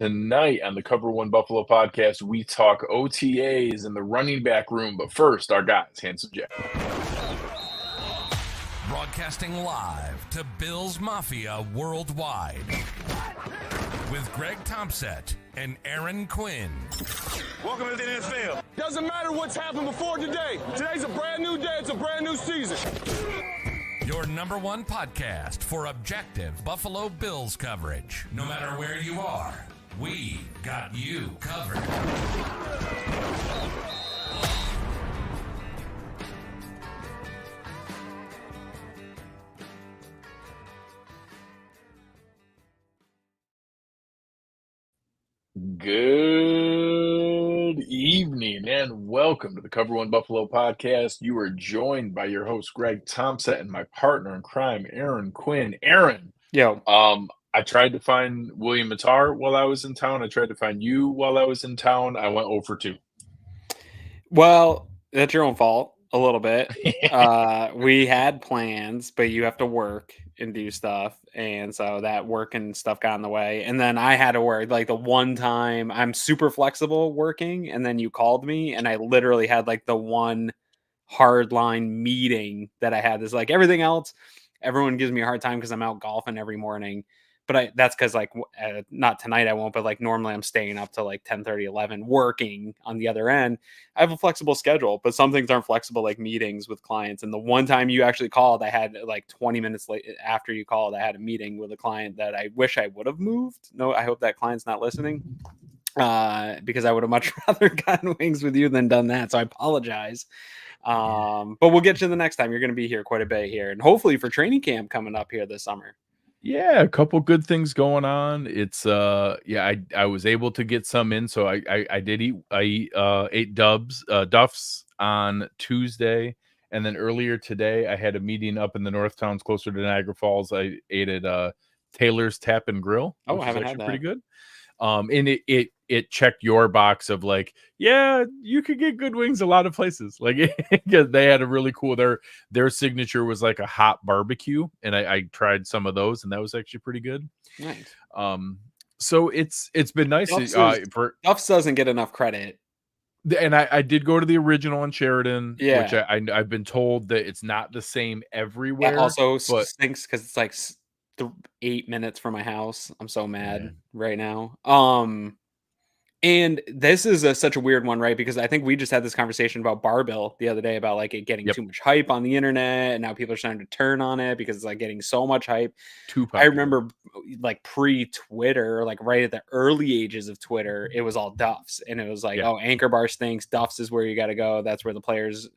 Tonight on the Cover One Buffalo podcast, we talk OTAs in the running back room. But first, our guys, Handsome Jack. Broadcasting live to Bills Mafia worldwide with Greg Tompsett and Aaron Quinn. Welcome to the NFL. Doesn't matter what's happened before today. Today's a brand new day. It's a brand new season. Your number one podcast for objective Buffalo Bills coverage. No matter where you are, we got you covered. Good evening and welcome to the Cover One Buffalo podcast. You are joined by your host, Greg Tompsett, and my partner in crime, Aaron Quinn. Aaron, Yo. I tried to find William Mattar while I was in town. I tried to find you while I was in town. I went 0 for 2. Well, that's your own fault a little bit. We had plans, but you have to work and do stuff. And so that work and stuff got in the way. And then I had to work like the one time I'm super flexible working. And then you called me and I literally had like the one hard line meeting that I had. This like everything else. Everyone gives me a hard time because I'm out golfing every morning. But that's because like not tonight I won't, but like normally I'm staying up to like 10:30, 11 working on the other end. I have a flexible schedule, but some things aren't flexible, like meetings with clients. And the one time you actually called, I had like 20 minutes late after you called, I had a meeting with a client that I wish I would have moved. No, I hope that client's not listening because I would have much rather gotten wings with you than done that. So I apologize. But we'll get you the next time. You're going to be here quite a bit here and hopefully for training camp coming up here this summer. Yeah, a couple good things going on. It's I was able to get some in, so I ate Duffs on Tuesday, and then earlier today I had a meeting up in the North Towns closer to Niagara Falls. I ate at Taylor's Tap and Grill. Oh, I haven't had that. Pretty good. And it checked your box of like, yeah, you could get good wings a lot of places. Like they had a really cool, their signature was like a hot barbecue. And I tried some of those and that was actually pretty good. Nice. So it's been nice. Duff's doesn't get enough credit. And I did go to the original in Sheridan, yeah. which I've been told that it's not the same everywhere. That also stinks because it's like 8 minutes from my house. I'm so mad right now. And this is such a weird one, right? Because I think we just had this conversation about barbell the other day about like it getting too much hype on the internet, and now people are starting to turn on it because it's like getting so much hype. I remember like pre-Twitter, like right at the early ages of Twitter, it was all Duffs, and it was like, oh, Anchor Bar stinks. Duffs is where you got to go. That's where the players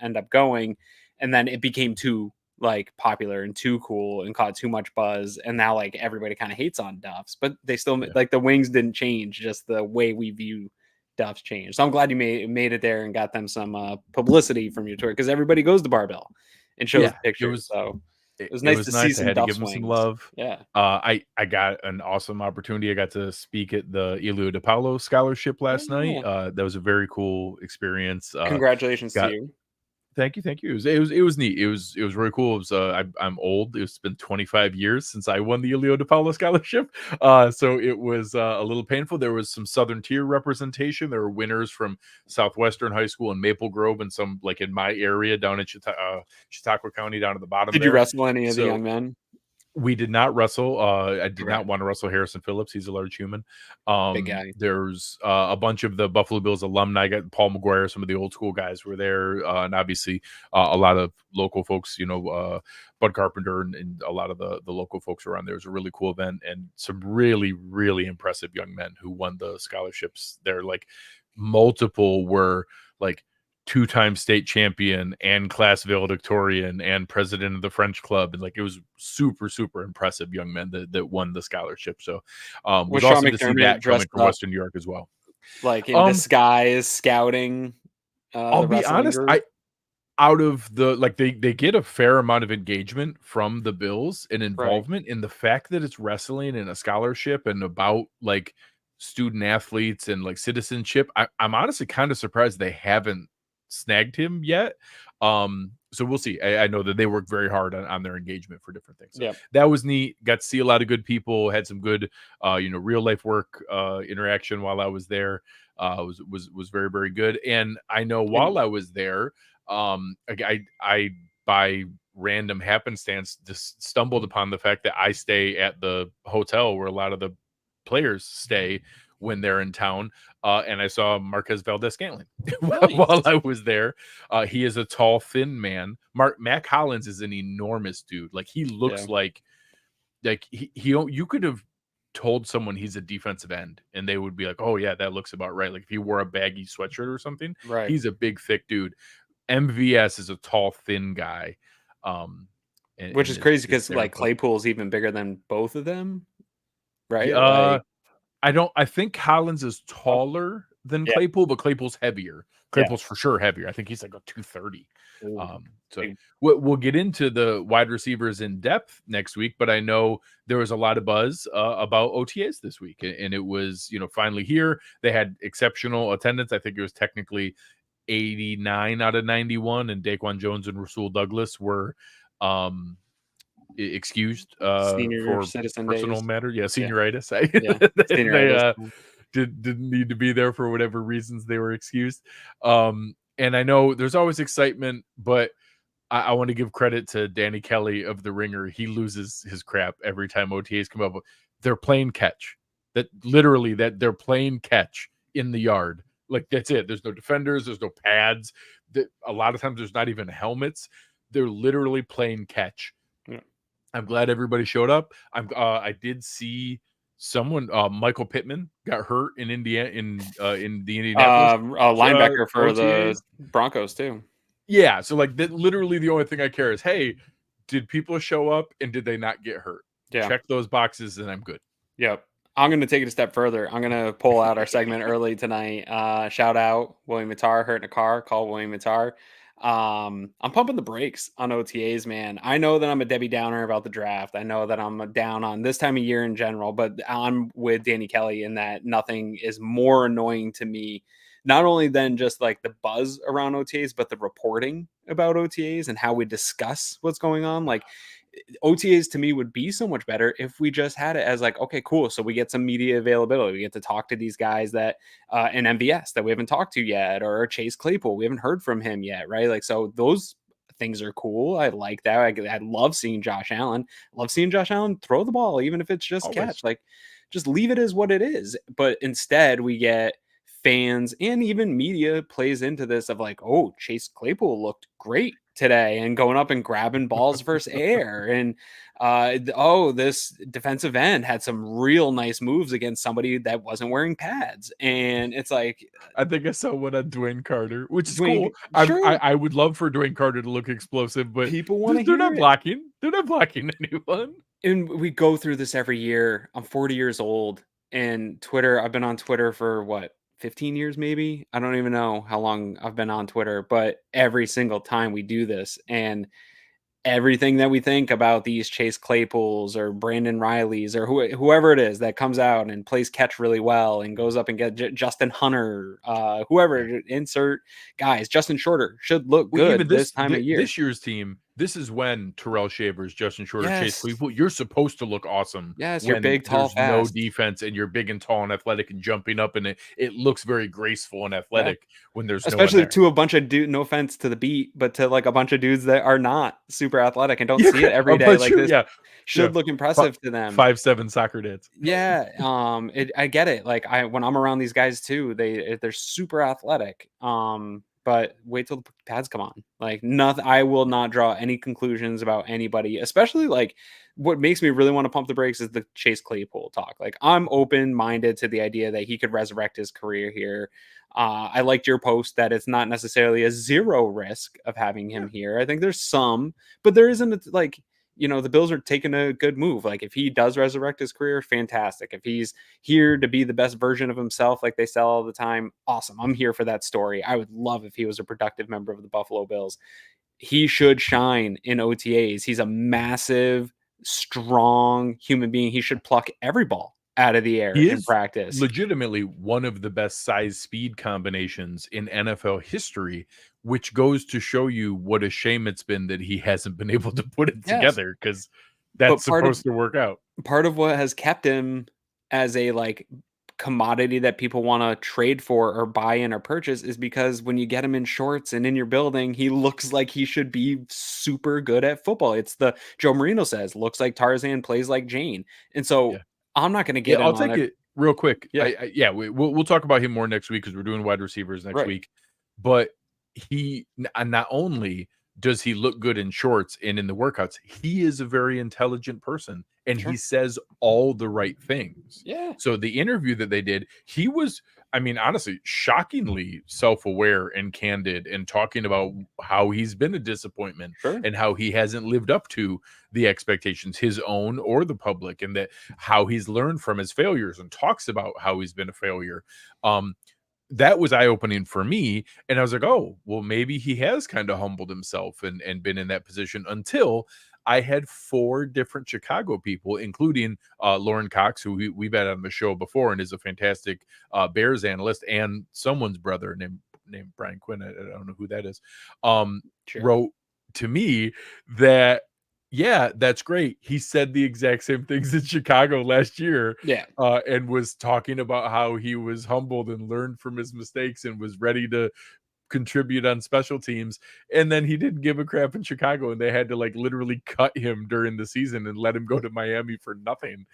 end up going, and then it became too like popular and too cool and caught too much buzz, and now like everybody kind of hates on Duffs, but they still like the wings didn't change, just the way we view Duffs changed. So I'm glad you made it there and got them some publicity from your tour, because everybody goes to Barbell and shows pictures. It was nice to see some Duffs. Give them some love. I got an awesome opportunity. I got to speak at the Elio DePaulo scholarship last night. That was a very cool experience. Congratulations to you. Thank you. It was neat. It was really cool. It was I'm old. It's been 25 years since I won the Elio DePaulo scholarship. So it was a little painful. There was some Southern tier representation. There were winners from Southwestern High School in Maple Grove and some like in my area down in Chautauqua County down at the bottom. Did you wrestle any of the young men? We did not wrestle. I did not want to wrestle Harrison Phillips. He's a large human. Big guy. There's a bunch of the Buffalo Bills alumni. Got Paul McGuire. Some of the old school guys were there, and obviously a lot of local folks. Bud Carpenter and a lot of the local folks around there. It was a really cool event, and some really, really impressive young men who won the scholarships there. Like multiple were like 2-time state champion and class valedictorian and president of the French club. And like, it was super, super impressive young men that won the scholarship. So was awesome to see that coming from Western New York as well. Like in disguise scouting. I'll be honest. Out of the, like they get a fair amount of engagement from the Bills and involvement in the fact that it's wrestling and a scholarship and about like student athletes and like citizenship. I'm honestly kind of surprised they haven't snagged him yet. So we'll see. I know that they work very hard on their engagement for different things. So Yep. that was neat. Got to see a lot of good people. Had some good, real life work interaction while I was there. Was very, very good. And I know while I was there, I by random happenstance just stumbled upon the fact that I stay at the hotel where a lot of the players stay when they're in town. And I saw Marquez Valdez-Scantling while I was there. He is a tall, thin man. Matt Collins is an enormous dude. Like he looks like he you could have told someone he's a defensive end and they would be like, oh yeah, that looks about right. Like if he wore a baggy sweatshirt or something, Right. he's a big, thick dude. MVS is a tall, thin guy. Which is crazy because like Claypool's even bigger than both of them, right? I think Collins is taller than Claypool, but Claypool's heavier. Claypool's for sure heavier. I think he's like a 230. So we'll get into the wide receivers in depth next week, but I know there was a lot of buzz about OTAs this week, and it was, finally here. They had exceptional attendance. I think it was technically 89 out of 91, and Daquan Jones and Rasul Douglas were excused Senior for citizen personal days. matter. Senioritis. Senioritis. They didn't need to be there for whatever reasons they were excused. And I know there's always excitement, but I want to give credit to Danny Kelly of The Ringer. He loses his crap every time OTAs come up. They're playing catch. That they're playing catch in the yard. Like that's it. There's no defenders. There's no pads. A lot of times there's not even helmets. They're literally playing catch. Yeah. I'm glad everybody showed up. I did see someone. Michael Pittman got hurt in Indiana in the Indianapolis. A linebacker for OTAs. the Broncos too. Yeah. So like that. Literally, the only thing I care is, hey, did people show up and did they not get hurt? Yeah. Check those boxes and I'm good. Yep. I'm going to take it a step further. I'm going to pull out our segment early tonight. Shout out William Mattar, hurt in a car. Call William Mattar. I'm pumping the brakes on OTAs, man. I know that I'm a Debbie Downer about the draft. I know that I'm down on this time of year in general, but I'm with Danny Kelly in that nothing is more annoying to me, not only than just like the buzz around OTAs, but the reporting about OTAs and how we discuss what's going on. Like, OTAs to me would be so much better if we just had it as like, okay, cool. So we get some media availability. We get to talk to these guys that in MVS that we haven't talked to yet, or Chase Claypool. We haven't heard from him yet. Right. Like, so those things are cool. I like that. I love seeing Josh Allen. Love seeing Josh Allen throw the ball, even if it's just catch. Like, just leave it as what it is. But instead we get fans and even media plays into this of like, oh, Chase Claypool looked great today and going up and grabbing balls versus air. And this defensive end had some real nice moves against somebody that wasn't wearing pads. And it's like, I think I saw one on Dwayne Carter, which is cool. Sure. I would love for Dwayne Carter to look explosive, but people want to they're not blocking. They're not blocking anyone. And we go through this every year. I'm 40 years old, and Twitter, I've been on Twitter for 15 years maybe. I don't even know how long I've been on Twitter, but every single time we do this, and everything that we think about these Chase Claypools or Brandon Rileys or whoever it is that comes out and plays catch really well and goes up and get Justin Hunter, whoever, insert guys, Justin Shorter should look good even this time of year. This year's team, this is when Terrell Shavers, Justin Shorter, Chase Claypool, you're supposed to look awesome. Yes, you're big, tall, fast. No defense, and you're big and tall and athletic and jumping up, and it looks very graceful and athletic when there's especially no one there. To a bunch of dudes. No offense to the beat, but to like a bunch of dudes that are not super athletic and don't see it every day. Like this should look impressive to them. 5'7" soccer dads. Yeah, I get it. Like when I'm around these guys too, they're super athletic. But wait till the pads come on. Like nothing. I will not draw any conclusions about anybody, especially like what makes me really want to pump the brakes is the Chase Claypool talk. Like I'm open-minded to the idea that he could resurrect his career here. I liked your post that it's not necessarily a zero risk of having him here. I think there's some, but there isn't like, the Bills are taking a good move. Like if he does resurrect his career, fantastic. If he's here to be the best version of himself, like they sell all the time, awesome. I'm here for that story. I would love if he was a productive member of the Buffalo Bills. He should shine in OTAs. He's a massive, strong human being. He should pluck every ball out of the air in practice. Legitimately one of the best size speed combinations in NFL history which goes to show you what a shame it's been that he hasn't been able to put it together, because that's supposed to work out. Part of what has kept him as a like commodity that people want to trade for or buy in or purchase is because when you get him in shorts and in your building, he looks like he should be super good at football. It's the Joe Marino says, looks like Tarzan, plays like Jane. And so I'm not going to get him I'll on take it real quick. Yeah. We'll talk about him more next week because we're doing wide receivers next week. But he not only does he look good in shorts and in the workouts, he is a very intelligent person, and he says all the right things. Yeah. So the interview that they did, he was, I mean, honestly, shockingly self-aware and candid, and talking about how he's been a disappointment and how he hasn't lived up to the expectations, his own or the public, and that how he's learned from his failures, and talks about how he's been a failure. That was eye-opening for me, and I was like, oh, well, maybe he has kind of humbled himself and been in that position, until I had 4 different Chicago people, including Lauren Cox, who we've had on the show before and is a fantastic Bears analyst, and someone's brother named Brian Quinn, I don't know who that is, wrote to me that, yeah, that's great. He said the exact same things in Chicago last year. And was talking about how he was humbled and learned from his mistakes and was ready to contribute on special teams. And then he didn't give a crap in Chicago, and they had to like literally cut him during the season and let him go to Miami for nothing.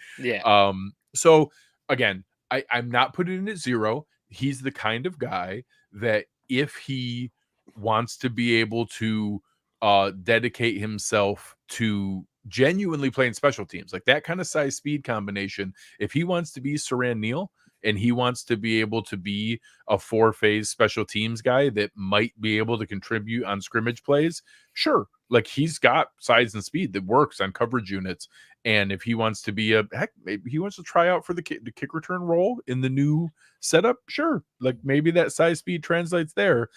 So again, I'm not putting it at 0. He's the kind of guy that if he wants to be able to dedicate himself to genuinely playing special teams, like that kind of size speed combination, if he wants to be Saran Neal and he wants to be able to be a 4-phase special teams guy that might be able to contribute on scrimmage plays, sure, like he's got size and speed that works on coverage units. And if he wants to be maybe he wants to try out for the kick return role in the new setup, sure, like maybe that size speed translates there.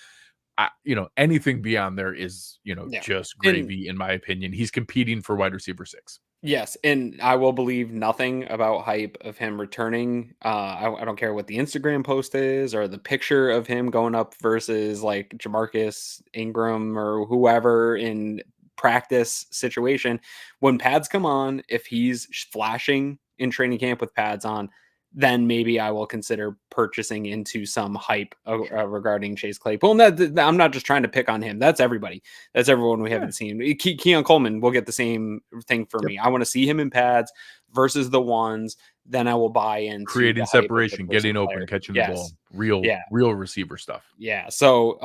Anything beyond there is, just gravy, in my opinion. He's competing for wide receiver 6. Yes, and I will believe nothing about hype of him returning. I don't care what the Instagram post is or the picture of him going up versus like Jamarcus Ingram or whoever in practice situation. When pads come on, if he's flashing in training camp with pads on, then maybe I will consider purchasing into some hype regarding Chase Claypool. And I'm not just trying to pick on him. That's everybody. That's everyone we haven't seen. Keon Coleman will get the same thing for me. I want to see him in pads versus the ones. Then I will buy in. Creating separation, getting open, catching the ball. Real receiver stuff. Yeah. So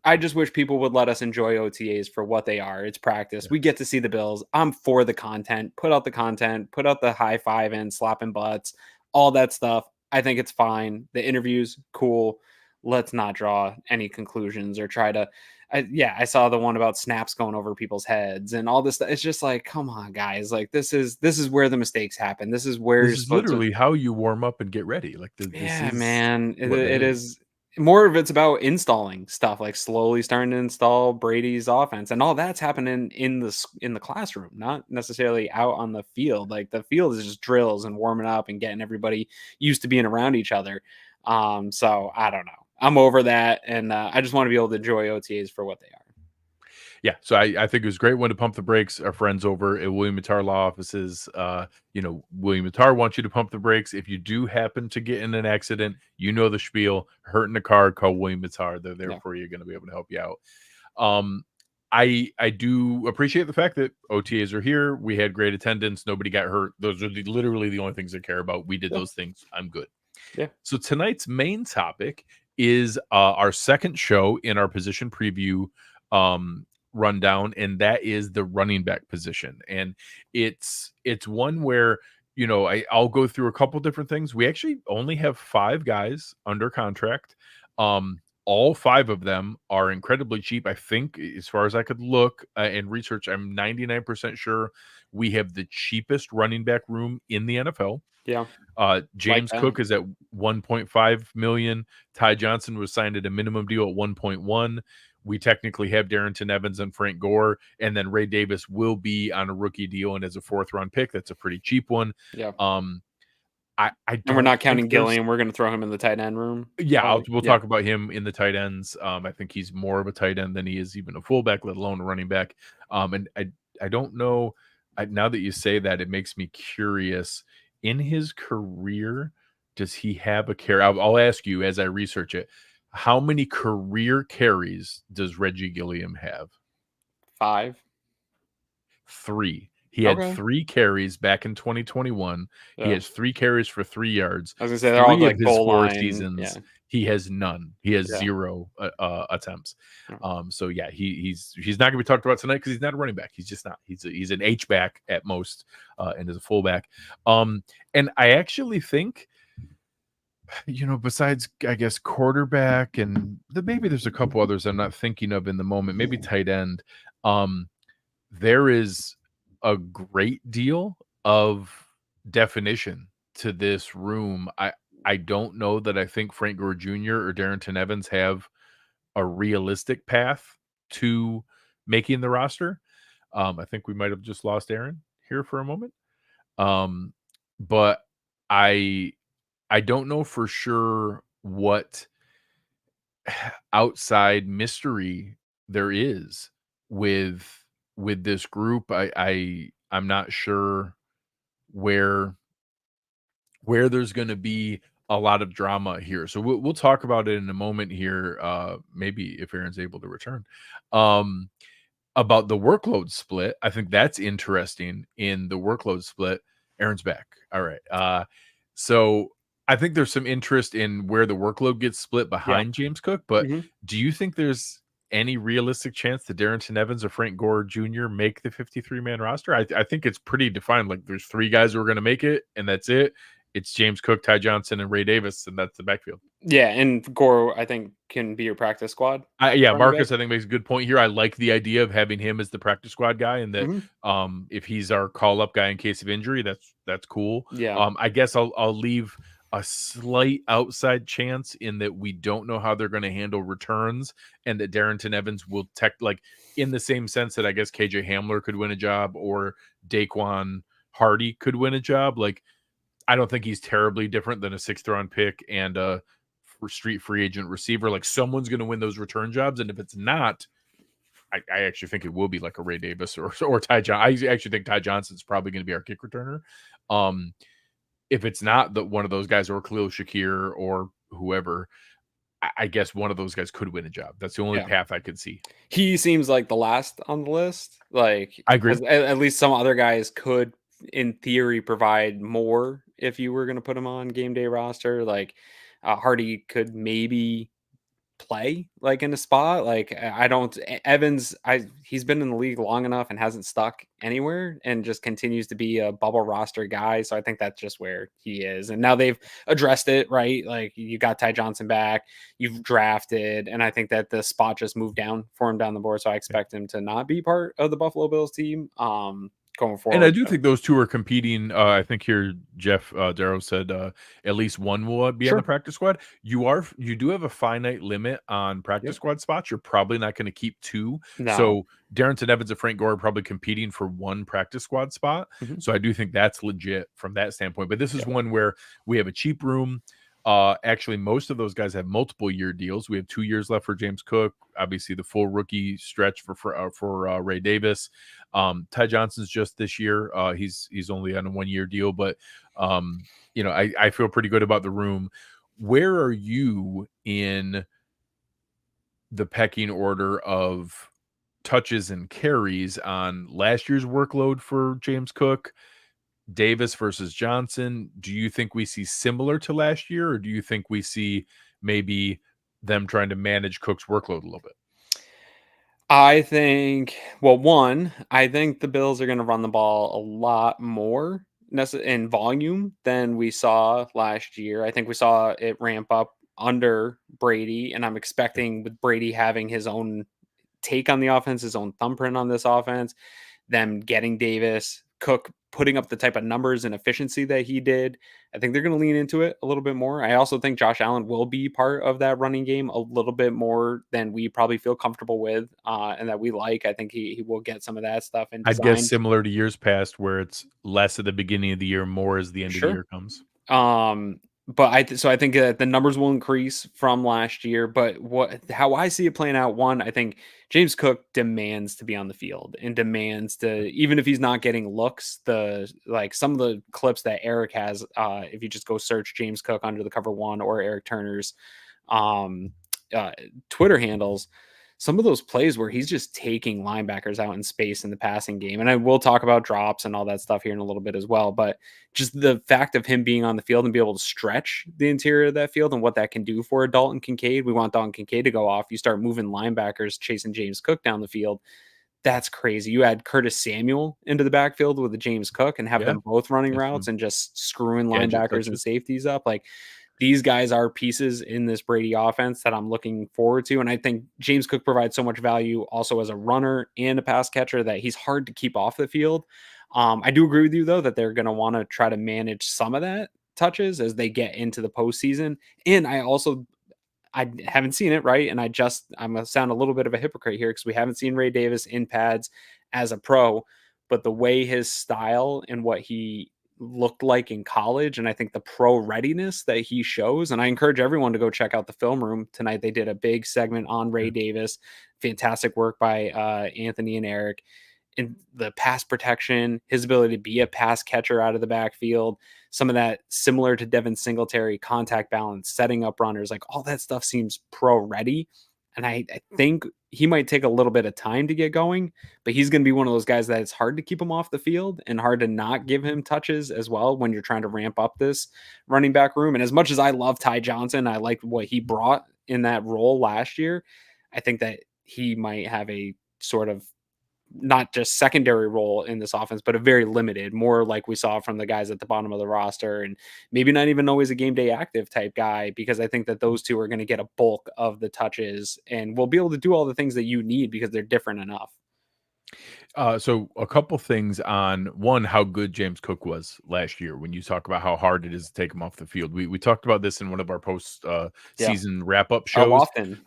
I just wish people would let us enjoy OTAs for what they are. It's practice. We get to see the Bills. I'm for the content. Put out the content. Put out the high five and slapping butts. All that stuff. I think it's fine. The interviews, cool. Let's not draw any conclusions or try to. I saw the one about snaps going over people's heads and all this stuff. It's just like, come on, guys. Like this is where the mistakes happen. This is where this is literally how you warm up and get ready. Like this is, man. It is. More of it's about installing stuff, like slowly starting to install Brady's offense, and all that's happening in the classroom, not necessarily out on the field. Like the field is just drills and warming up and getting everybody used to being around each other. So I don't know. I'm over that, and I just want to be able to enjoy OTAs for what they are. Yeah, so I think it was a great one to pump the brakes. Our friends over at William Mattar Law Offices, William Mattar wants you to pump the brakes. If you do happen to get in an accident, the spiel, hurt in the car, call William Mattar. They're there for you, going to be able to help you out. I do appreciate the fact that OTAs are here. We had great attendance. Nobody got hurt. Those are literally the only things I care about. We did those things. I'm good. Yeah. So tonight's main topic is our second show in our position preview rundown, and that is the running back position. And it's one where I'll go through a couple different things. We actually only have 5 guys under contract. All 5 of them are incredibly cheap. I think, as far as I could look and research, I'm 99% sure we have the cheapest running back room in the NFL. Yeah. James Cook is at 1.5 million. Ty Johnson was signed at a minimum deal at 1.1. We technically have Darrington Evans and Frank Gore, and then Ray Davis will be on a rookie deal and as a 4th round pick. That's a pretty cheap one. Yeah. I And don't we're not think counting there's- Gilliam. We're going to throw him in the tight end room. Yeah, probably. we'll talk about him in the tight ends. I think he's more of a tight end than he is even a fullback, let alone a running back. And I don't know. Now that you say that, it makes me curious. In his career, does he have a carry? I'll ask you as I research it. How many career carries does Reggie Gilliam have? 5. 3. He had Okay. 3 carries back in 2021. He Yeah. has 3 carries for 3 yards. I was gonna say they're all 3 of like his goal 4 line. seasons, Yeah. he has none. He has Yeah. 0 attempts. Yeah. So yeah, he's not going to be talked about tonight because he's not a running back. He's just not. He's an H back at most, and is a fullback. And I actually think, besides I guess quarterback and maybe there's a couple others I'm not thinking of in the moment. Maybe tight end. There is a great deal of definition to this room. I don't know that I think Frank Gore Jr. or Darrington Evans have a realistic path to making the roster. I think we might have just lost Aaron here for a moment. But I don't know for sure what outside mystery there is with this group. I'm not sure where there's going to be a lot of drama here. So we'll talk about it in a moment here. Maybe if Aaron's able to return, about the workload split. I think that's interesting in the workload split. Aaron's back. All right. So I think there's some interest in where the workload gets split behind James Cook, but do you think there's any realistic chance that Darrington Evans or Frank Gore Jr. make the 53-man roster? I think it's pretty defined. Like there's 3 guys who are going to make it, and that's it. It's James Cook, Ty Johnson, and Ray Davis, and that's the backfield. Yeah, and Gore, I think, can be your practice squad. Marcus, I think makes a good point here. I like the idea of having him as the practice squad guy, and that if he's our call-up guy in case of injury, that's cool. Yeah. I guess I'll leave a slight outside chance in that we don't know how they're going to handle returns, and that Darrington Evans will like in the same sense that I guess KJ Hamler could win a job or Daquan Hardy could win a job. Like I don't think he's terribly different than a 6th round pick and a street free agent receiver. Like someone's going to win those return jobs, and if it's not, I actually think it will be like a Ray Davis or Ty Johnson. I actually think Ty Johnson's probably going to be our kick returner. If it's not one of those guys or Khalil Shakir or whoever, I guess one of those guys could win a job. That's the only path I could see. He seems like the last on the list. Like I agree. At least some other guys could, in theory, provide more if you were going to put him on game day roster. Like Hardy could maybe play like in a spot. Like Evans, he's been in the league long enough and hasn't stuck anywhere and just continues to be a bubble roster guy. So I think that's just where he is. And now they've addressed it, right? Like you got Ty Johnson back, you've drafted, and I think that the spot just moved down for him down the board. So I expect him to not be part of the Buffalo Bills team. Going forward. And I do think those two are competing. I think here Jeff Darrow said at least one will be on the practice squad. You do have a finite limit on practice squad spots. You're probably not going to keep 2. No. So Darrington Evans and Frank Gore are probably competing for 1 practice squad spot. So I do think that's legit from that standpoint. But this is one where we have a cheap room. Actually, most of those guys have multiple year deals. We have 2 years left for James Cook. Obviously, the full rookie stretch for Ray Davis. Ty Johnson's just this year. He's only on a 1-year deal, but I feel pretty good about the room. Where are you in the pecking order of touches and carries on last year's workload for James Cook? Davis versus Johnson, do you think we see similar to last year, or do you think we see maybe them trying to manage Cook's workload a little bit? I think, I think the Bills are going to run the ball a lot more in volume than we saw last year. I think we saw it ramp up under Brady, and I'm expecting with Brady having his own take on the offense, his own thumbprint on this offense, them getting Davis, Cook putting up the type of numbers and efficiency that he did. I think they're going to lean into it a little bit more. I also think Josh Allen will be part of that running game a little bit more than we probably feel comfortable with and that we like. I think he will get some of that stuff. And I guess similar to years past where it's less at the beginning of the year, more as the end of the year comes. So I think that the numbers will increase from last year. But how I see it playing out, one, I think James Cook demands to be on the field and demands to, even if he's not getting looks, some of the clips that Eric has, if you just go search James Cook under the cover one or Eric Turner's um, Twitter handles, some of those plays where he's just taking linebackers out in space in the passing game. And I will talk about drops and all that stuff here in a little bit as well. But just the fact of him being on the field and be able to stretch the interior of that field and what that can do for a Dalton Kincaid. We want Dalton Kincaid to go off. You start moving linebackers chasing James Cook down the field. That's crazy. You add Curtis Samuel into the backfield with the James Cook and have them both running routes and just screwing linebackers and safeties up. Like, these guys are pieces in this Brady offense that I'm looking forward to. And I think James Cook provides so much value also as a runner and a pass catcher that he's hard to keep off the field. I do agree with you, though, that they're going to want to try to manage some of that touches as they get into the postseason. And I haven't seen it, right? And I'm going to sound a little bit of a hypocrite here because we haven't seen Ray Davis in pads as a pro, but the way his style and what he looked like in college, and I think the pro readiness that he shows, and I encourage everyone to go check out the film room tonight. They did a big segment on Ray Davis. Fantastic work by Anthony and Eric. And the pass protection, his ability to be a pass catcher out of the backfield, some of that similar to Devin Singletary contact balance, setting up runners, like all that stuff seems pro ready. And I think he might take a little bit of time to get going, but he's going to be one of those guys that it's hard to keep him off the field and hard to not give him touches as well when you're trying to ramp up this running back room. And as much as I love Ty Johnson, I like what he brought in that role last year. I think that he might have a sort of not just secondary role in this offense, but a very limited, more like we saw from the guys at the bottom of the roster, and maybe not even always a game day active type guy, because I think that those two are going to get a bulk of the touches and will be able to do all the things that you need because they're different enough. So a couple things on one, how good James Cook was last year. When you talk about how hard it is to take him off the field, we talked about this in one of our post season wrap up shows. How often?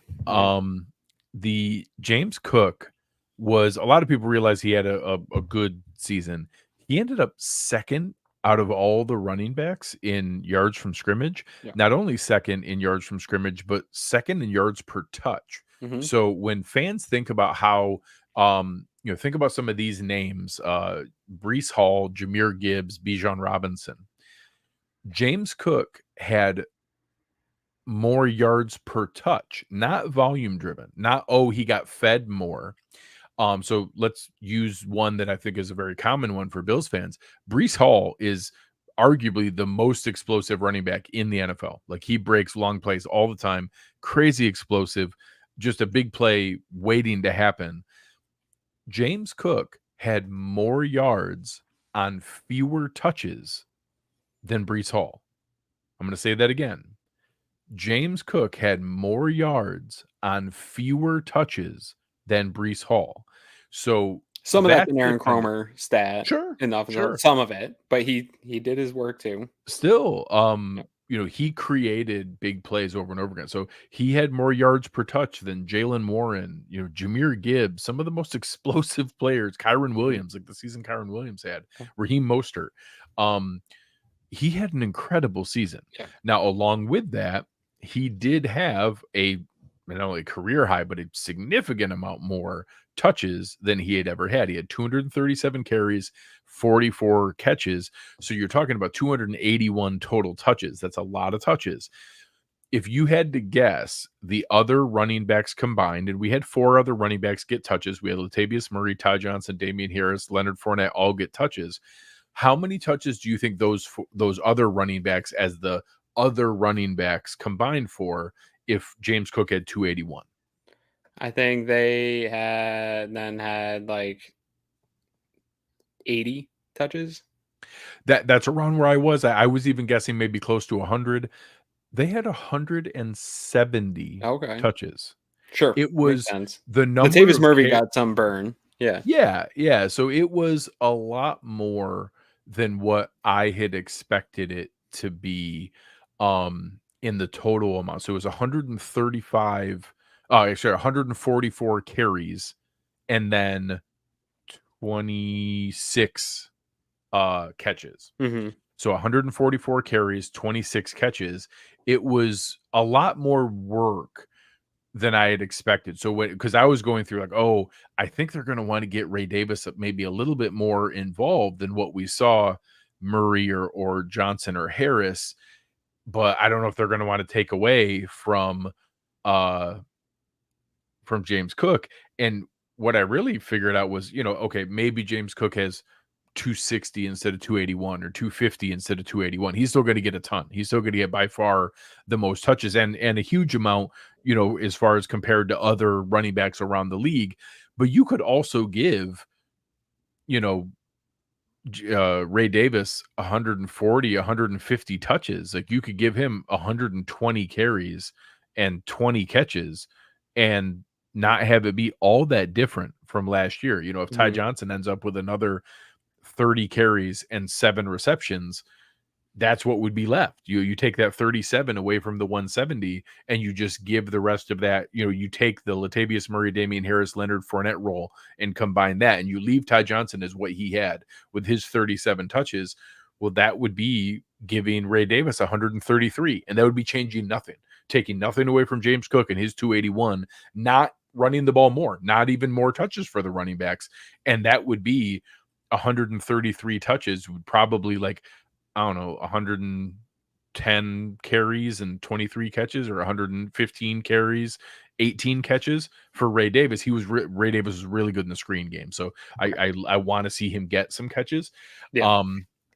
The James Cook was, a lot of people realize he had a good season. He ended up second out of all the running backs in yards from scrimmage. Not only second in yards from scrimmage, but second in yards per touch. So when fans think about how, think about some of these names, Breece Hall, Jahmyr Gibbs, Bijan Robinson, James Cook had more yards per touch, not volume driven, not, he got fed more. So let's use one that I think is a very common one for Bills fans. Breece Hall is arguably the most explosive running back in the NFL. Like, he breaks long plays all the time, crazy explosive, just a big play waiting to happen. James Cook had more yards on fewer touches than Breece Hall. I'm going to say that again. James Cook had more yards on fewer touches than Breece Hall. So some of that's an Aaron Cromer stat. Sure. Some of it, but he did his work too. Still, he created big plays over and over again. So he had more yards per touch than Jalen Warren, Jahmyr Gibbs, some of the most explosive players, Kyron Williams, like the season Kyron Williams had, Raheem Mostert. He had an incredible season. Now, along with that, he did have not only a career high, but a significant amount more touches than he had ever had. He had 237 carries, 44 catches. So you're talking about 281 total touches. That's a lot of touches. If you had to guess the other running backs combined, and we had 4 other running backs get touches. We had Latavius Murray, Ty Johnson, Damian Harris, Leonard Fournette all get touches. How many touches do you think those other running backs, as the other running backs, combined for if James Cook had 281? I think they had like 80 touches. That's around where I was. I was even guessing maybe close to 100. They had 170 touches. Sure. It was the number. Latavius Murray got some burn. Yeah. So it was a lot more than what I had expected it to be in the total amount. So it was 144 carries and then 26 catches. So 144 carries, 26 catches. It was a lot more work than I had expected. So because I was going through like, oh, I think they're going to want to get Ray Davis maybe a little bit more involved than what we saw Murray or Johnson or Harris, but I don't know if they're going to want to take away from James Cook. And what I really figured out was, okay, maybe James Cook has 260 instead of 281 or 250 instead of 281. He's still going to get a ton. He's still going to get by far the most touches and a huge amount, as far as compared to other running backs around the league. But you could also give, Ray Davis 140, 150 touches. Like you could give him 120 carries and 20 catches and not have it be all that different from last year. If Ty Johnson ends up with another 30 carries and 7 receptions, that's what would be left. You take that 37 away from the 170 and you just give the rest of that, you take the Latavius Murray, Damian Harris, Leonard Fournette role and combine that, and you leave Ty Johnson as what he had with his 37 touches. Well, that would be giving Ray Davis 133, and that would be changing nothing, taking nothing away from James Cook and his 281, not running the ball more, not even more touches for the running backs. And that would be 133 touches, would probably 110 carries and 23 catches, or 115 carries, 18 catches for Ray Davis. Ray Davis was really good in the screen game. So I want to see him get some catches. Yeah.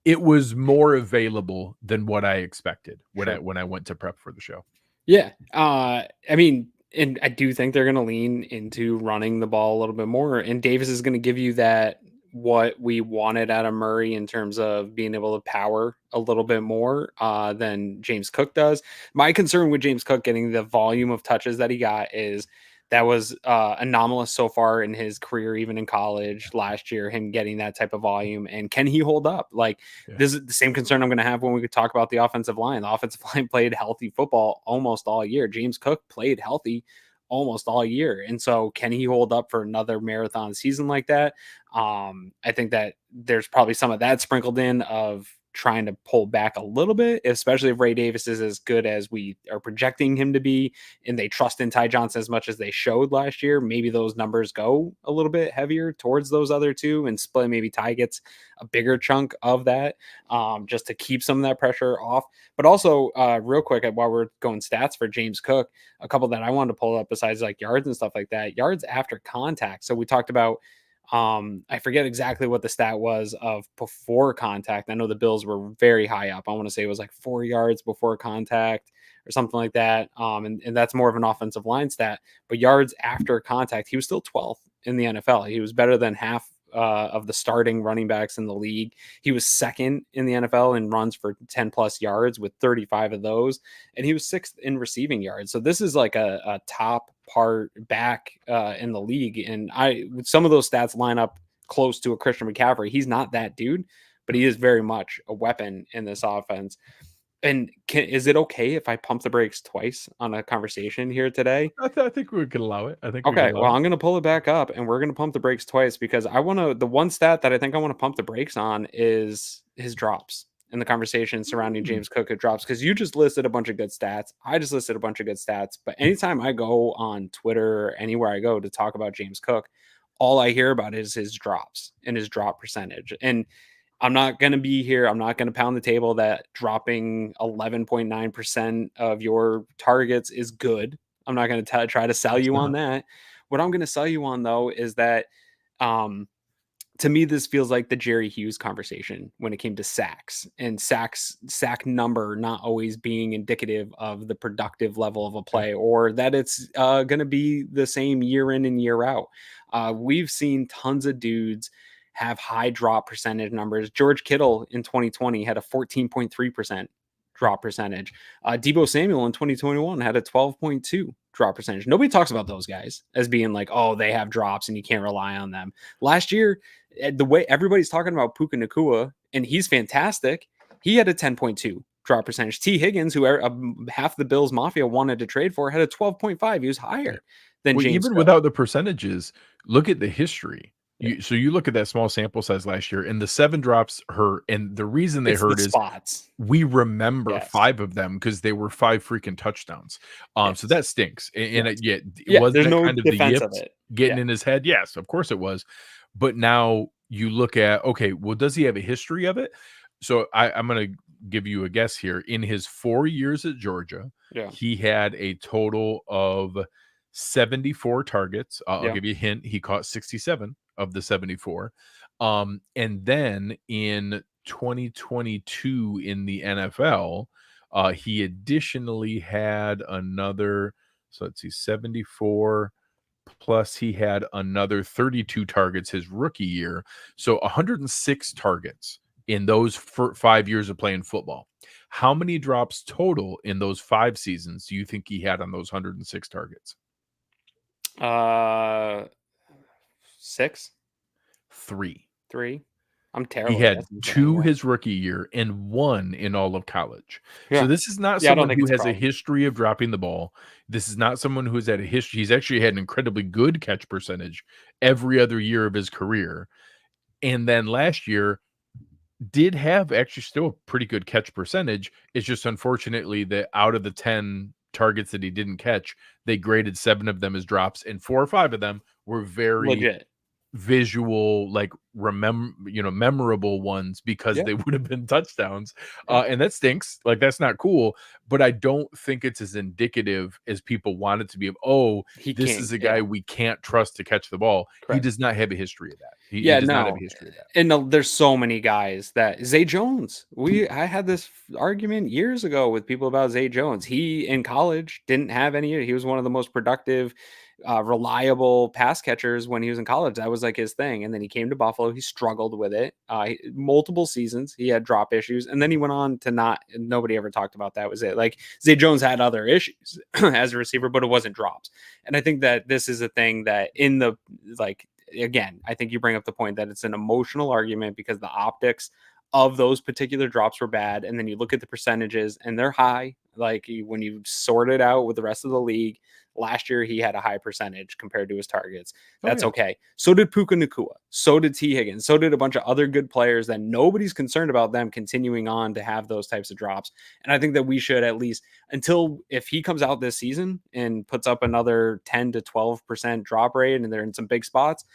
It was more available than what I expected when I went to prep for the show. Yeah. And I do think they're going to lean into running the ball a little bit more. And Davis is going to give you that, what we wanted out of Murray in terms of being able to power a little bit more than James Cook does. My concern with James Cook getting the volume of touches that he got is that was anomalous so far in his career, even in college last year, him getting that type of volume. And can he hold up? This is the same concern I'm going to have when we could talk about the offensive line. The offensive line played healthy football almost all year. James Cook played healthy almost all year. And so can he hold up for another marathon season like that? I think that there's probably some of that sprinkled in of trying to pull back a little bit, especially if Ray Davis is as good as we are projecting him to be, and they trust in Ty Johnson as much as they showed last year. Maybe those numbers go a little bit heavier towards those other two and split. Maybe Ty gets a bigger chunk of that just to keep some of that pressure off. But also real quick, while we're going stats for James Cook, a couple that I wanted to pull up besides yards and stuff like that, yards after contact. So we talked about, I forget exactly what the stat was of before contact. I know the Bills were very high up. I want to say it was 4 yards before contact or something like that. And that's more of an offensive line stat, but yards after contact, he was still 12th in the NFL. He was better than half of the starting running backs in the league. He was second in the NFL in runs for 10 plus yards with 35 of those. And he was 6th in receiving yards. So this is a top part back in the league. And some of those stats line up close to a Christian McCaffrey. He's not that dude, but he is very much a weapon in this offense. And is it okay if I pump the brakes twice on a conversation here today? I think we could allow it. Okay, well, I'm going to pull it back up and we're going to pump the brakes twice because the one stat that I think I want to pump the brakes on is his drops in the conversation surrounding James Cook at drops. Because you just listed a bunch of good stats. I just listed a bunch of good stats. But anytime I go on Twitter or anywhere I go to talk about James Cook, all I hear about is his drops and his drop percentage. And I'm not going to be here. I'm not going to pound the table that dropping 11.9% of your targets is good. I'm not going to try to sell you on that. What I'm going to sell you on, though, is that to me, this feels like the Jerry Hughes conversation when it came to sacks and sack number not always being indicative of the productive level of a play, or that it's going to be the same year in and year out. We've seen tons of dudes have high drop percentage numbers. George Kittle in 2020 had a 14.3% drop percentage. Deebo Samuel in 2021 had a 12.2 drop percentage. Nobody talks about those guys as being they have drops and you can't rely on them. Last year, the way everybody's talking about Puka Nacua, and he's fantastic, he had a 10.2 drop percentage. T. Higgins, who half the Bills Mafia wanted to trade for, had a 12.5. He was higher than James even Cook. Without the percentages, look at the history. So you look at that small sample size last year, and the 7 drops hurt, and the reason they It's hurt the is spots. we remember Yes. 5 of them because they were 5 freaking touchdowns. So Yes. that stinks. And Yes. yet, Yeah, was there's that no kind of the defense of yips it. getting Yeah. in his head? Yes, of course it was. But now you look at, okay, well, does he have a history of it? So I'm going to give you a guess here. In his 4 years at Georgia, Yeah. he had a total of 74 targets. I'll Yeah. give you a hint. He caught 67 of the 74. And then in 2022 in the NFL, he additionally had another, so let's see, 74 plus he had another 32 targets his rookie year. So 106 targets in those 5 years of playing football. How many drops total in those 5 seasons do you think he had on those 106 targets? 6, 3. 3. I'm He terrible. had That's insane, 2 yeah. his rookie year and 1 in all of college. Yeah. So this is not Yeah, I don't someone think who it's a has a problem. history of dropping the ball. This is not someone who's had a history. He's actually had an incredibly good catch percentage every other year of his career. And then last year did have actually still a pretty good catch percentage. It's just unfortunately that out of the 10 targets that he didn't catch, they graded 7 of them as drops, and 4 or 5 of them were very Legit. visual, like memorable ones because Yeah. they would have been touchdowns. And that stinks. Like, that's not cool. But I don't think it's as indicative as people want it to be of, this is a guy we can't trust to catch the ball. Correct. He does not have a history of that. He Yeah, does not have no. a history of that. And there's so many guys that Zay Jones. I had this argument years ago with people about Zay Jones. He in college didn't have any. He was one of the most productive, reliable pass catchers when he was in college. That was like his thing. And then he came to Buffalo. He struggled with it. Multiple seasons. He had drop issues, and then he went on to not. Nobody ever talked about that. Was it like Zay Jones had other issues as a receiver, but it wasn't drops. And I think that this is a thing that in the again, I think you bring up the point that it's an emotional argument because the optics of those particular drops were bad. And then you look at the percentages and they're high. Like when you sort it out with the rest of the league, last year he had a high percentage compared to his targets. That's okay. So did Puka Nacua. So did T. Higgins. So did a bunch of other good players that nobody's concerned about them continuing on to have those types of drops. And I think that we should at least if he comes out this season and puts up another 10 to 12% drop rate and they're in some big spots,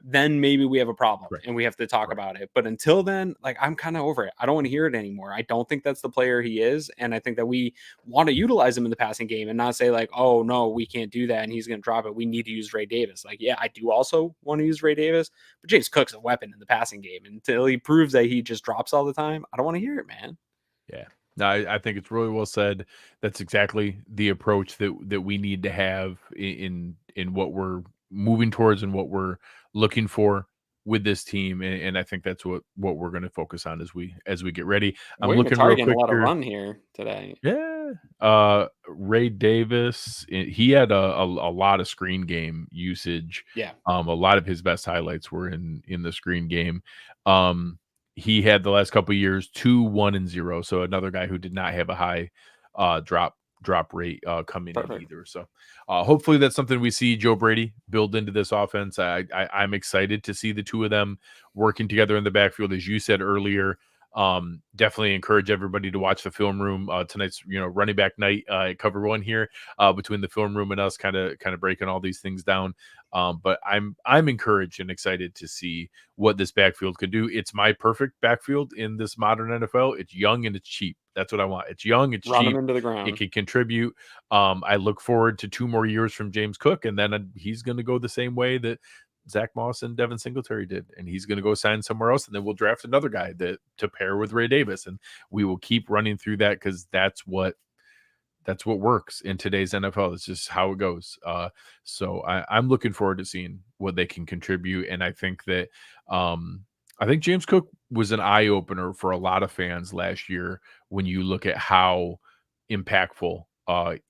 then maybe we have a problem and we have to talk about it. But until then, like, I'm kind of over it. I don't want to hear it anymore. I don't think that's the player he is. And I think that we want to utilize him in the passing game and not say like, oh no, we can't do that and he's going to drop it. We need to use Ray Davis. Like, yeah, I do also want to use Ray Davis, but James Cook's a weapon in the passing game. Until he proves that he just drops all the time, I don't want to hear it, man. Yeah. No, I think it's really well said. That's exactly the approach that we need to have in what we're moving towards and what we're looking for with this team, and I think that's what we're going to focus on as we get ready. I'm looking real quick a lot here. of run here today. Yeah. Ray Davis, he had a lot of screen game usage. Yeah. A lot of his best highlights were in the screen game. He had the last couple of years 2, 1, and 0. So another guy who did not have a high drop rate coming in either. So hopefully that's something we see Joe Brady build into this offense. I'm excited to see the two of them working together in the backfield. As you said earlier, definitely encourage everybody to watch the film room. Tonight's running back night at Cover One here between the film room and us, kind of breaking all these things down. But I'm encouraged and excited to see what this backfield can do. It's my perfect backfield in this modern NFL. It's young and it's cheap. That's what I want. It's young, it's Run cheap. him into the ground. It can contribute. I look forward to 2 more years from James Cook, and then he's going to go the same way that Zach Moss and Devin Singletary did, and he's going to go sign somewhere else, and then we'll draft another guy to pair with Ray Davis, and we will keep running through that because that's what works in today's NFL. It's just how it goes. So I'm looking forward to seeing what they can contribute, and I think that I think James Cook was an eye opener for a lot of fans last year when you look at how impactful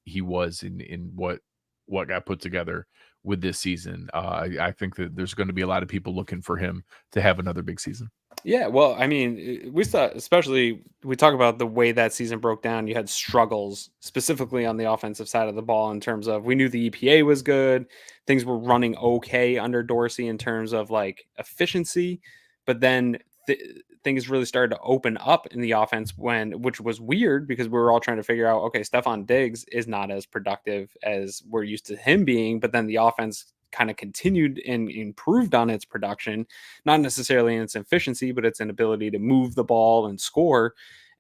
he was in what got put together with this season. I think that there's going to be a lot of people looking for him to have another big season. Yeah, well, I mean, we saw, especially we talk about the way that season broke down. You had struggles specifically on the offensive side of the ball in terms of we knew the EPA was good, things were running okay under Dorsey in terms of like efficiency, but then things really started to open up in the offense which was weird because we were all trying to figure out, okay, Stephon Diggs is not as productive as we're used to him being, but then the offense kind of continued and improved on its production, not necessarily in its efficiency, but its inability to move the ball and score.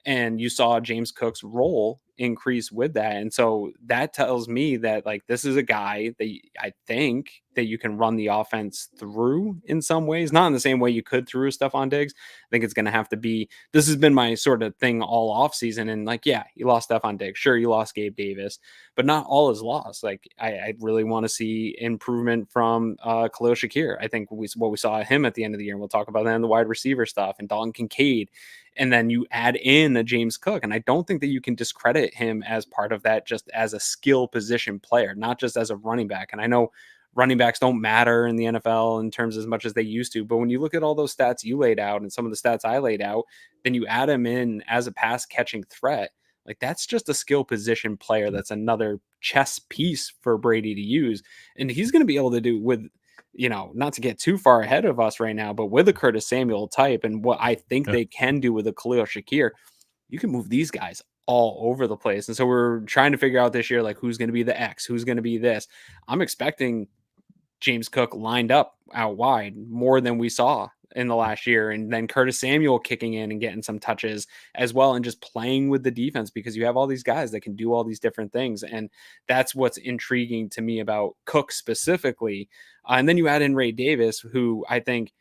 And you saw James Cook's role increase with that. And so that tells me that like this is a guy that I think that you can run the offense through in some ways, not in the same way you could through Stephon Diggs. I think it's going to have to be, this has been my sort of thing all off season. And like, yeah, you lost Stephon Diggs. Sure, you lost Gabe Davis, but not all is lost. Like I really want to see improvement from Khalil Shakir. I think what we saw him at the end of the year, and we'll talk about that in the wide receiver stuff, and Dalton Kincaid. And then you add in a James Cook. And I don't think that you can discredit him as part of that just as a skill position player, not just as a running back. And I know running backs don't matter in the NFL in terms as much as they used to. But when you look at all those stats you laid out and some of the stats I laid out, then you add him in as a pass catching threat. Like that's just a skill position player. That's another chess piece for Brady to use. And he's going to be able to do with, not to get too far ahead of us right now, but with a Curtis Samuel type and what I think they can do with a Khalil Shakir, you can move these guys all over the place. And so we're trying to figure out this year, like who's going to be the X, who's going to be this. I'm expecting James Cook lined up out wide more than we saw in the last year. And then Curtis Samuel kicking in and getting some touches as well. And just playing with the defense because you have all these guys that can do all these different things. And that's what's intriguing to me about Cook specifically. And then you add in Ray Davis, who I think,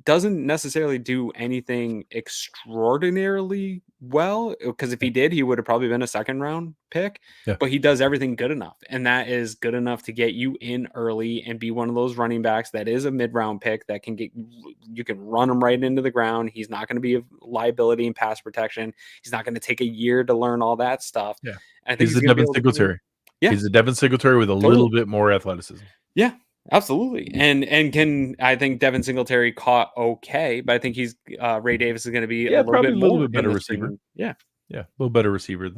doesn't necessarily do anything extraordinarily well, because if he did, he would have probably been a second round pick, but he does everything good enough. And that is good enough to get you in early and be one of those running backs that is a mid-round pick that you can run him right into the ground. He's not going to be a liability in pass protection. He's not going to take a year to learn all that stuff. Yeah. I think he's a Devin Singletary. Yeah. He's a Devin Singletary with a little bit more athleticism. Yeah. Absolutely. And I think Devin Singletary caught okay, but I think Ray Davis is going to be a little bit better receiver. Yeah. Yeah. A little better receiver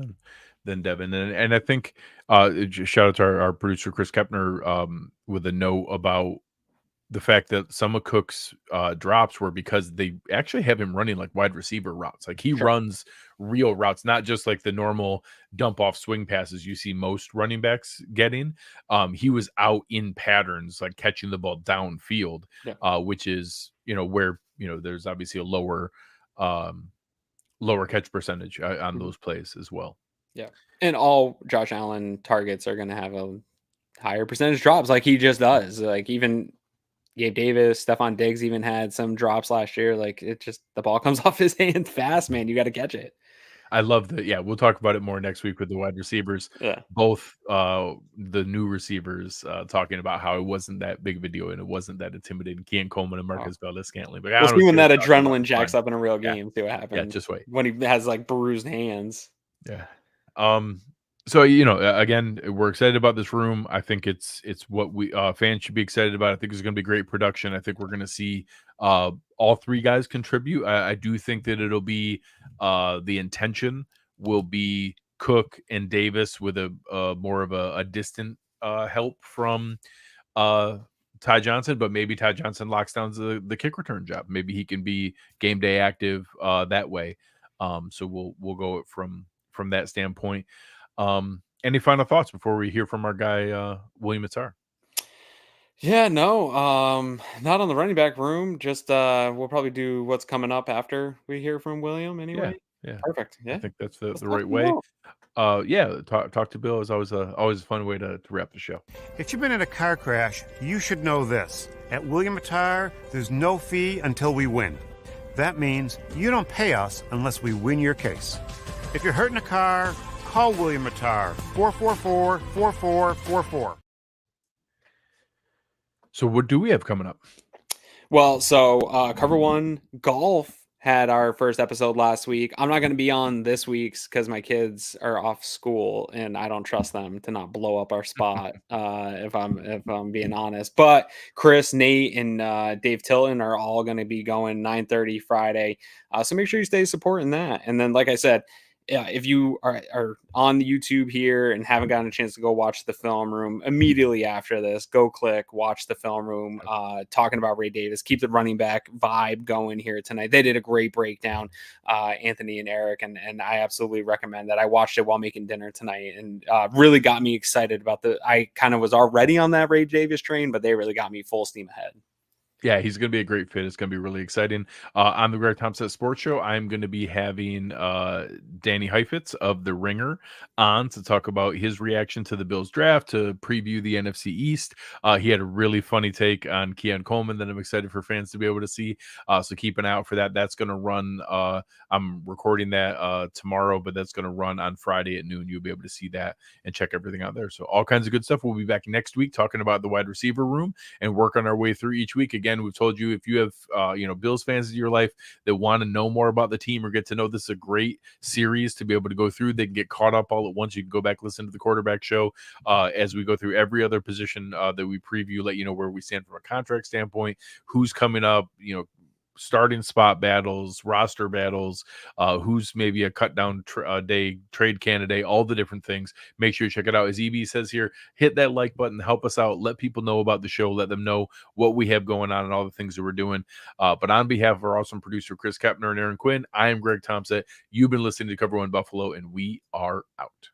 than Devin. And I think shout out to our producer, Chris Kepner, with a note about the fact that some of Cook's drops were because they actually have him running like wide receiver routes. Like he runs real routes, not just like the normal dump off swing passes you see most running backs getting. He was out in patterns, like catching the ball downfield, which is, where, there's obviously a lower catch percentage on those plays as well. Yeah. And all Josh Allen targets are going to have a higher percentage drops like he just does. Like even Gabe Davis, Stephon Diggs even had some drops last year. Like the ball comes off his hand fast, man. You got to catch it. I love that. Yeah, we'll talk about it more next week with the wide receivers. Yeah. Both the new receivers talking about how it wasn't that big of a deal and it wasn't that intimidating. Kean Coleman and Marcus Valdez-Scantling. But we'll see when that adrenaline jacks up in a real game. See what happens. Yeah, just wait. When he has like bruised hands. Yeah. So, again, we're excited about this room. I think it's what we fans should be excited about. I think it's going to be great production. I think we're going to see all three guys contribute. I do think that it'll be the intention will be Cook and Davis with a more of a distant help from Ty Johnson, but maybe Ty Johnson locks down the kick return job. Maybe he can be game day active that way. So we'll go from that standpoint. Any final thoughts before we hear from our guy William Mattar? Yeah, no, not on the running back room. Just we'll probably do what's coming up after we hear from William anyway. Yeah. Perfect. Yeah. I think that's the right way. Talk to Bill is always a fun way to wrap the show. If you've been in a car crash, you should know this. At William Mattar, there's no fee until we win. That means you don't pay us unless we win your case. If you're hurt in a car, call William Mattar, 444-4444. So what do we have coming up? Well, so Cover One Golf had our first episode last week. I'm not going to be on this week's because my kids are off school and I don't trust them to not blow up our spot. If I'm being honest, but Chris, Nate, and Dave Tilton are all going to be going 9:30 Friday. So make sure you stay supporting that. And then, like I said, if you are on the YouTube here and haven't gotten a chance to go watch the film room immediately after this, go click, watch the film room, talking about Ray Davis, keep the running back vibe going here tonight. They did a great breakdown, Anthony and Eric, and I absolutely recommend that. I watched it while making dinner tonight and really got me excited about I kind of was already on that Ray Davis train, but they really got me full steam ahead. Yeah, he's going to be a great fit. It's going to be really exciting. On the Greg Tompsett Sports Show, I'm going to be having Danny Heifetz of The Ringer on to talk about his reaction to the Bills draft, to preview the NFC East. He had a really funny take on Keon Coleman that I'm excited for fans to be able to see. So keep an eye out for that. That's going to run. I'm recording that tomorrow, but that's going to run on Friday at noon. You'll be able to see that and check everything out there. So all kinds of good stuff. We'll be back next week talking about the wide receiver room and work on our way through each week. Again, we've told you, if you have Bills fans in your life that want to know more about the team or get to know, this is a great series to be able to go through. They can get caught up all at once. You can go back, listen to the quarterback show as we go through every other position that we preview, let you know where we stand from a contract standpoint, who's coming up, starting spot battles, roster battles, who's maybe a cut down day trade candidate, all the different things. Make sure you check it out. As EB says here, hit that like button, help us out, let people know about the show, let them know what we have going on and all the things that we're doing. But on behalf of our awesome producer, Chris Kepner and Aaron Quinn, I am Greg Tompsett. You've been listening to Cover One Buffalo, and we are out.